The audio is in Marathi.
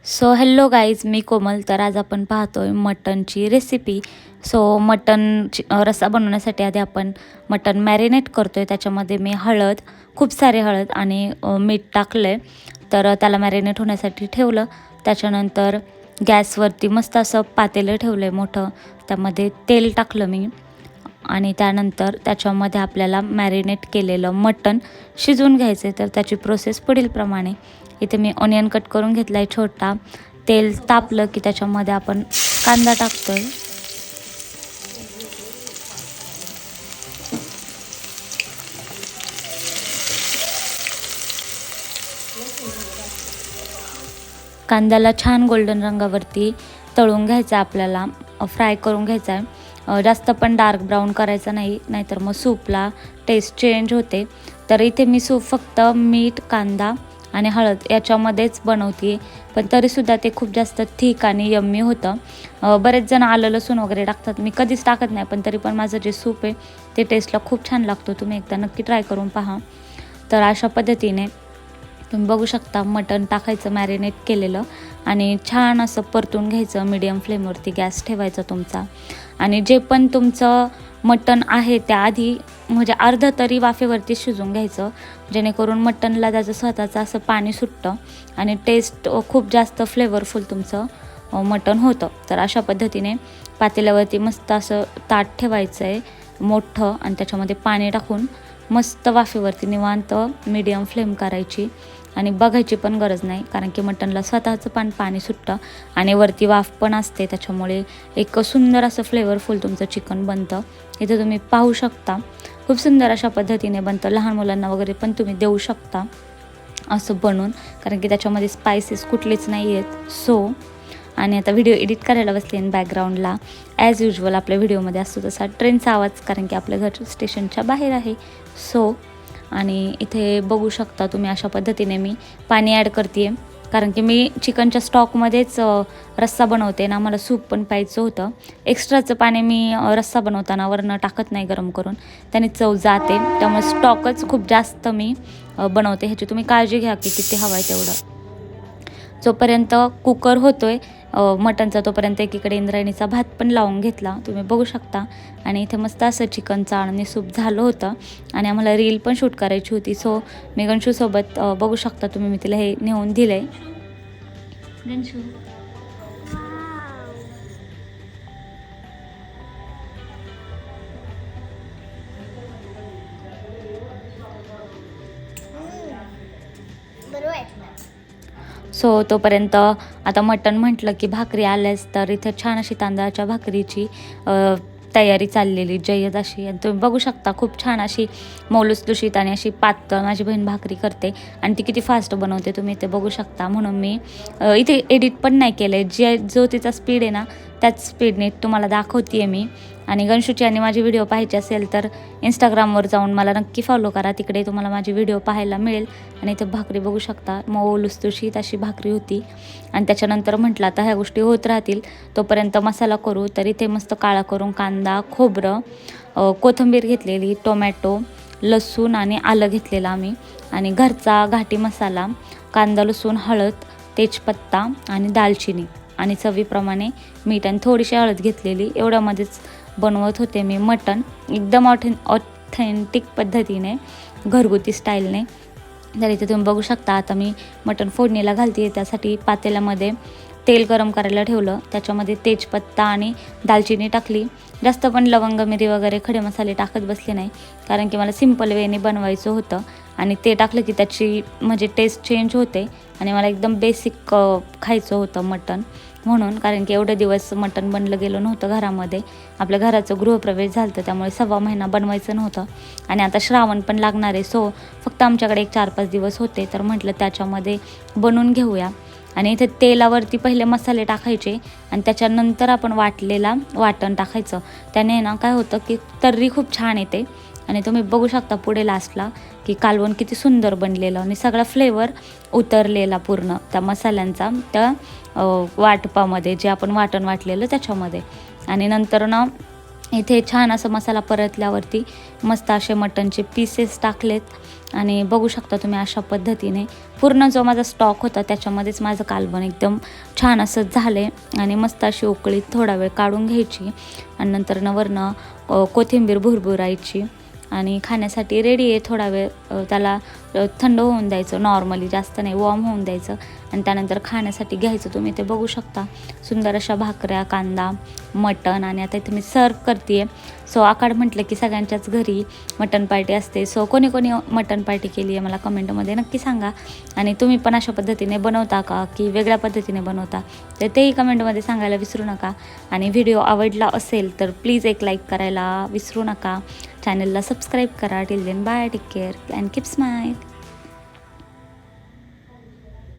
सो हॅलो गाईज, मी कोमल. तर आज आपण पाहतोय मटनची रेसिपी. सो रस्सा बनवण्यासाठी आधी आपण मटन मॅरिनेट करतोय. त्याच्यामध्ये मी खूप सारे हळद आणि मीठ टाकलं आहे. तर त्याला मॅरिनेट होण्यासाठी ठेवलं. त्याच्यानंतर गॅसवरती मस्त असं पातेलं ठेवलं आहे मोठं. त्यामध्ये तेल टाकलं मी आणि त्यानंतर त्याच्यामध्ये आपल्याला मॅरिनेट केलेलं मटण शिजवून घ्यायचं आहे. तर त्याची प्रोसेस पुढीलप्रमाणे. इथे मी ऑनियन कट करून घेतला आहे छोटा. तेल तापलं की त्याच्यामध्ये आपण कांदा टाकतोय. कांद्याला छान गोल्डन रंगावरती तळून घ्यायचा, आपल्याला फ्राय करून घ्यायचा आहे. जास्त पण डार्क ब्राऊन करायचा नाही, नाहीतर मग सूपला टेस्ट चेंज होते. तर इथे मी सूप फक्त मीठ, कांदा आणि हळद याच्यामध्येच बनवते, पण तरीसुद्धा ते खूप जास्त थिक आणि यम्मी होतं. बरेच जण आलं लसूण वगैरे टाकतात, मी कधीच टाकत नाही, पण तरी पण माझं जे सूप आहे ते टेस्टला खूप छान लागतो. तुम्ही एकदा नक्की ट्राय करून पहा. तर अशा पद्धतीने तुम्ही बघू शकता मटण टाकायचं मॅरिनेट केलेलं आणि छान असं परतून घ्यायचं. मीडियम फ्लेमवरती गॅस ठेवायचा तुमचा. आणि जे पण तुमचं मटण आहे त्याआधी म्हणजे अर्धं तरी वाफेवरती शिजवून घ्यायचं, जेणेकरून मटणला त्याचं स्वतःचं असं पाणी सुटतं आणि टेस्ट खूप जास्त फ्लेवरफुल तुमचं मटण होतं. तर अशा पद्धतीने पातेल्यावरती मस्त असं ताट ठेवायचं आहे मोठं आणि त्याच्यामध्ये पाणी टाकून मस्त वाफेवरती निवांत मीडियम फ्लेम करायची आणि बघायची पण गरज नाही, कारण की मटणला स्वतःचं पाणी सुटतं आणि वरती वाफ पण असते. त्याच्यामुळे एक सुंदर असं फ्लेवरफुल तुमचं चिकन बनतं. इथे तुम्ही पाहू शकता खूप सुंदर अशा पद्धतीने बनतं. लहान मुलांना वगैरे पण तुम्ही देऊ शकता असं बनवून, कारण की त्याच्यामध्ये स्पायसेस कुठलेच नाही आहेत. आणि आता व्हिडिओ एडिट करायला बसले आणि बॅकग्राऊंडला ॲज युजल आपल्या व्हिडिओमध्ये असतो तसा ट्रेनचा आवाज, कारण की आपलं घर स्टेशनच्या बाहेर आहे. आणि इथे बघू शकता तुम्ही अशा पद्धतीने मी पाणी ॲड करते आहे, कारण की मी चिकनच्या स्टॉकमध्येच रस्सा बनवते ना, मला सूप पण प्यायचं होतं. एक्स्ट्राचं पाणी मी रस्सा बनवताना वरनं टाकत नाही गरम करून, त्याने चव जाते. त्यामुळे स्टॉकच खूप जास्त मी बनवते. ह्याची तुम्ही काळजी घ्या की किती हवं आहे तेवढं. जोपर्यंत कुकर होतोय मटणचा, तोपर्यंत एकीकडे इंद्रायणीचा भात पण लावून घेतला, तुम्ही बघू शकता. आणि इथे मस्त असं चिकनचं आणि सूप झालं होतं आणि आम्हाला रील पण शूट करायची होती. मी गंशूसोबत बघू शकता तुम्ही, मी तिला हे नेऊन दिलं आहे. गंशू तोपर्यंत आता मटण म्हटलं की भाकरी आल्यास, तर इथे छान अशी तांदळाच्या भाकरीची तयारी चाललेली जय्यद अशी. आणि तुम्ही बघू शकता खूप छान अशी मौलुसलुशीत आणि अशी पातळ माझी बहीण भाकरी करते आणि ती किती फास्ट बनवते तुम्ही इथे बघू शकता. म्हणून मी इथे एडिट पण नाही केलं आहे. जो तिचा स्पीड आहे ना त्याच स्पीडने तुम्हाला दाखवते आहे मी. आणि गंशूची आणि माझी व्हिडिओ पाहायची असेल तर इंस्टाग्रामवर जाऊन मला नक्की फॉलो करा, तिकडे तुम्हाला माझी व्हिडिओ पाहायला मिळेल. आणि इथे भाकरी बघू शकता, मऊ लुसलुशीत अशी भाकरी होती. आणि त्याच्यानंतर म्हटलं आता ह्या गोष्टी होत राहतील, तोपर्यंत मसाला करू. तर इथे मस्त काळा करून कांदा, खोबरं, कोथिंबीर घेतलेली, टोमॅटो, लसूण आणि आलं घेतलेलं आम्ही. आणि घरचा घाटी मसाला, कांदा, लसूण, हळद, तेजपत्ता आणि दालचिनी आणि चवीप्रमाणे मीठ आणि थोडीशी हळद घेतलेली. एवढ्यामध्येच बनवत होते मी मटण, एकदम ऑथेंटिक पद्धतीने, घरगुती स्टाईलने. तर इथे तुम्ही बघू शकता आता मी मटण फोडणीला घालते. त्यासाठी पातेल्यामध्ये तेल गरम करायला ठेवलं, त्याच्यामध्ये तेजपत्ता आणि दालचिनी टाकली. जास्त पण लवंग, मिरी वगैरे खडे मसाले टाकत बसले नाही, कारण की मला सिम्पल वेने बनवायचं होतं. आणि ते टाकलं की त्याची म्हणजे टेस्ट चेंज होते आणि मला एकदम बेसिक खायचं होतं मटण म्हणून, कारण की एवढे दिवस मटण बनलं गेलं नव्हतं घरामध्ये. आपल्या घराचं गृहप्रवेश झालं होतं, त्यामुळे 1.25 महिना बनवायचं नव्हतं. आणि आता श्रावण पण लागणार आहे, फक्त आमच्याकडे एक 4-5 दिवस होते, तर म्हटलं त्याच्यामध्ये बनवून घेऊया. आणि इथे तेलावरती पहिले मसाले टाकायचे आणि त्याच्यानंतर आपण वाटण टाकायचं. त्याने ना काय होतं की तर्री खूप छान येते. आणि तुम्ही बघू शकता पुढे लास्टला की कालवण किती सुंदर बनलेलं आणि सगळा फ्लेवर उतरलेला पूर्ण त्या मसाल्यांचा त्या वाटपामध्ये, जे आपण वाटण वाटलेलं त्याच्यामध्ये. आणि नंतर ना इथे छान असं मसाला परतल्यावरती मस्त असे मटनचे पीसेस टाकलेत आणि बघू शकता तुम्ही अशा पद्धतीने पूर्ण जो माझा स्टॉक होता त्याच्यामध्येच माझं कालवण एकदम छान असं झालं आहे. आणि मस्त अशी उकळीत थोडा वेळ काढून घ्यायची आणि नंतर वरनं कोथिंबीर भुरभुरायची आणि खाण्यासाठी रेडी आहे. थोडा वेळ त्याला थंड होऊन द्यायचं, नॉर्मली जास्त नाही, वॉर्म होऊन द्यायचं आणि त्यानंतर खाण्यासाठी घ्यायचं. तुम्ही ते बघू शकता सुंदर अशा भाकऱ्या, कांदा, मटण आणि आता इथे मी सर्व करते आहे. सो आकाड म्हटलं की सगळ्यांच्याच घरी मटण पार्टी असते. सो कोणी कोणी मटण पार्टी केली आहे मला कमेंटमध्ये नक्की सांगा. आणि तुम्ही पण अशा पद्धतीने बनवता का की वेगळ्या पद्धतीने बनवता तर तेही कमेंटमध्ये सांगायला विसरू नका. आणि व्हिडिओ आवडला असेल तर प्लीज एक लाईक करायला विसरू नका. चॅनलला सबस्क्राईब करा. Till then bye, take care and keep smile.